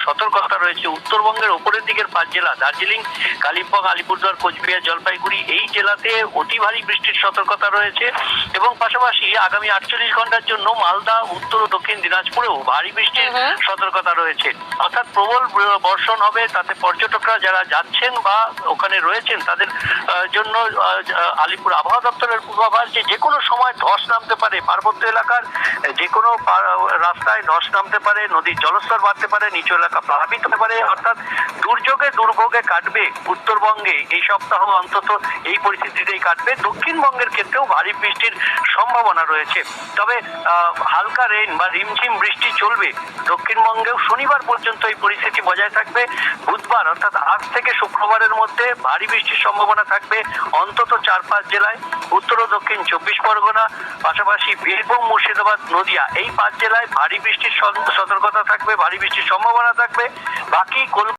সতর্কতা রয়েছে। উত্তরবঙ্গের ওপরের দিকের 5 জেলা দার্জিলিং, কালিম্পং, আলিপুরদুয়ার, কোচবিহার, জলপাইগুড়ি এই জেলাতে অতি ভারী বৃষ্টির সতর্কতা রয়েছে এবং পাশাপাশি আগামী 48 ঘন্টার জন্য মালদা, উত্তর ও দক্ষিণ দিনাজপুরেও ভারী বৃষ্টির সতর্কতা রয়েছে। অর্থাৎ প্রবল বর্ষণ হবে, তাতে পর্যটকরা যারা যাচ্ছেন বা ওখানে রয়েছেন তাদের জন্য আলিপুর আবহাওয়া দপ্তরের পূর্বাভাস যে কোনো সময় ধস নামতে পারে, পার্বত্য এলাকার যে কোনো রাস্তায় ধস নামতে পারে, নদীর জলস্তর বাড়তে পারে, নিচু এলাকা প্লাবিত হতে পারে। অর্থাৎ দুর্ভোগে কাটবে উত্তরবঙ্গে এই সপ্তাহ, অন্তত এই পরিস্থিতিতেই কাটবে। দক্ষিণবঙ্গের ক্ষেত্রেও ভারী বৃষ্টির সম্ভাবনা রয়েছে, তবে হালকা রেইন বা রিমঝিম বৃষ্টি চলবে দক্ষিণবঙ্গেও। শনিবার পর্যন্ত এই পরিস্থিতি বজায় থাকবে। বুধবার অর্থাৎ আজ থেকে শুক্রবারের মধ্যে ভারী বৃষ্টির সম্ভাবনা থাকবে অন্তত 4-5 জেলায়, উত্তর ও দক্ষিণ 24 পরগনা, পাশাপাশি বীরভূম, মুর্শিদাবাদ, নদিয়া এই 5 জেলায় ভারী বৃষ্টির সতর্কতা থাকবে, ভারী বৃষ্টির সম্ভাবনা থাকবে। বাকি